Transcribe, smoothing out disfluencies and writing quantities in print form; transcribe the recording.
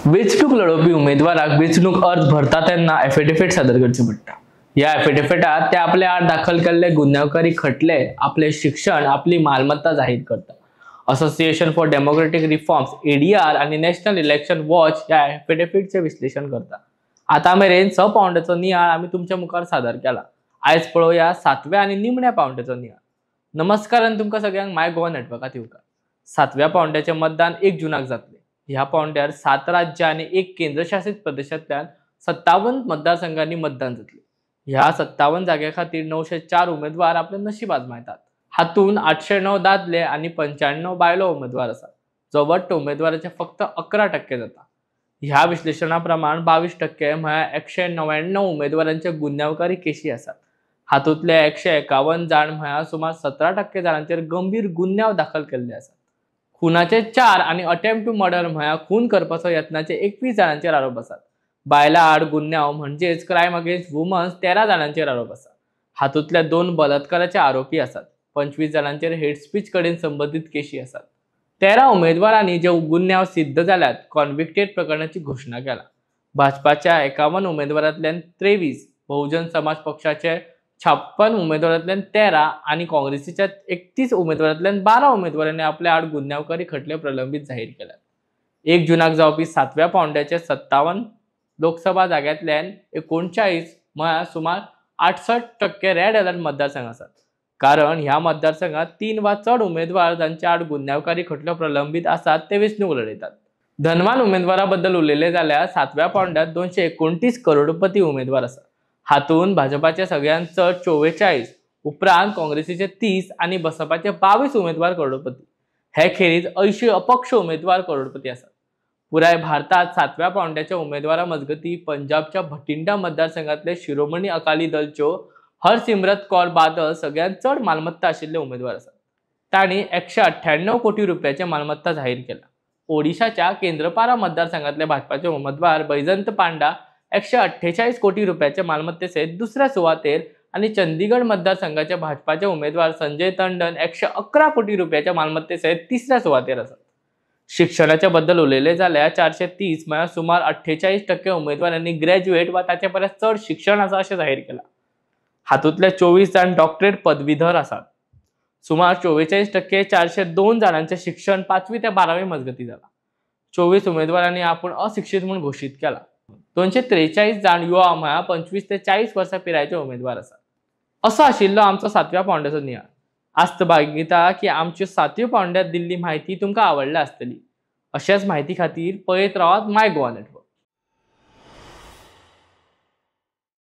वेंचणूक लढवपी उमेदवाराक वेंचणूक अर्ज भरता तेन्ना एफिडेविट सादर करचे पडटा। या एफिडेविटात ते आपले आड दाखल केल्ले गुन्यांवकारी खटले, आपले शिक्षण, आपली मालमत्ता जाहीर करता। Association for democratic reforms ADR आणि नॅशनल इलेक्शन वॉच या एफिडेविटचे विश्लेषण करता। आता मेरेन 6 पावंड्याचो नियाळ आम्ही तुमच्या मुखार सादर केला। आयज पळोवया 7व्या आणि निमण्या पावंड्याचो नियाळ। नमस्कार आणि तुमकां सगळ्यांक माय गोवा नेटवर्कात येवकार। 7व्या पावंड्याचे मतदान 1 जूनाक जातले। ह्या पावंड्यार 7 राज्य आणि 1 केंद्रशासित प्रदेशांतल्यान 57 मतदारसंघांनी मतदान जातले। ह्या 57 जाग्या खातीर 904 उमेदवार आपले नशीब आजमायतात। हातून 809 दादले आणि 95 बायलो उमेदवार आसात, जो वट्ट उमेदवाराचे फक्त 11% जाता। ह्या विश्लेषणाप्रमाण 22% म्हळ्यार 199 उमेदवारांचे गुन्यांवकारी केशी आसात। हातूंतले 151 जाण म्हळ्यार सुमार 17% जाणांचेर गंभीर गुन्यांव दाखल केल्ले आसात। खुनाचे 4 आणि अटेम्प्ट टू मर्डर म्हळ्यार खून करपाचो यत्नाचे 21 जाणांचेर आरोप आसात। बायला आड गुन्यांव म्हणजेच क्रायम अगेन्स्ट वुमन्स 13 जाणांचेर आरोप आसा। हातूंतले 2 बलात्काराचे आरोपी आसात। 25 जाणांचेर हेट स्पीच कडेन संबंधित केशी आसात। 13 उमेदवारांनी जे गुन्यांव सिद्ध जाल्यात कॉन्विक्टेड प्रकरणाची घोषणा केला। भाजपाच्या 51 उमेदवारांतल्यान 23, बहुजन समाज पक्षाचे 56 उमेदवारांतल्यान 13 आणि काँग्रेसीच्या 31 उमेदवारांतल्यान 12 उमेदवारांनी आपल्या आड गुन्यांवकारी खटले प्रलंबित जाहीर केल्यात। 1 जूनाक जावपी 7व्या पावंड्याचे 57 लोकसभा जाग्यांतल्यान 39 म्हळ्यार सुमार 68% रेड अलर्ट मतदारसंघ आसात। कारण ह्या मतदारसंघात 3 वा चड उमेदवार जांच्या आड गुन्यांवकारी खटलो प्रलंबित आसात ते वेंचणूक लढयतात। धनवान उमेदवाराबद्दल उलयले जाल्यार 7व्या पावंड्यात 229 करोडपती उमेदवार आसात। हातून भाजपाचे सगळ्यांत चड 44, उपरांत काँग्रेसीचे 30 आणि बसपाचे 22 उमेदवार करोडपती। हे खेरीज 80 अपक्ष उमेदवार करोडपती आसात। पुराय भारतात 7व्या पावंड्याच्या उमेदवारा मजगती पंजाबच्या भटिंडा मतदारसंघातले शिरोमणी अकाली दलच्यो हरसिमरत कौर बादल सगळ्यांत चड मालमत्ता आशिल्ले उमेदवार आसात। तांणी 198 कोटी रुपयाचे मालमत्ता जाहीर केला। ओडिशाच्या केंद्रपारा मतदारसंघातले भाजपाचे उमेदवार बैजंत पांडा 148 कोटी रुपयाचे मालमत्ते सहित दुसऱ्या सुवातेर आणि चंदीगड मतदारसंघाचे भाजपाचे उमेदवार संजय टंडन 111 कोटी रुपयाच्या मालमत्ते सहित तिसऱ्या सुवातेर आसात। शिक्षणाच्या बद्दल उलयले जाल्यार 430 म्हळ्यार सुमार 48% उमेदवारांनी ग्रॅज्युएट वा ताचे परस चड शिक्षण आसा अशें जाहीर केला। हातूंतले 24 जाण डॉक्टरेट पदवीधर आसात। सुमार 44% 402 जाणांचे शिक्षण 5वी ते 12वी मजगती जाला। 24 उमेदवारांनी आपूण अशिक्षित म्हणून घोषित केला। 243 जाण युवा म्हळ्यार 25 ते 40 वर्सां पिरायेचे उमेदवार आसात। असो आशिल्लो आमचो 7व्या पावंड्याचो नियाळ। आस्त बाळगिता की आमच्यो 7व्यो पावंड्यात दिल्ली म्हायती तुमकां आवडल्या आसतली। अशाच म्हायती खातीर पळयत रावात माय गोवा नेटवर्क।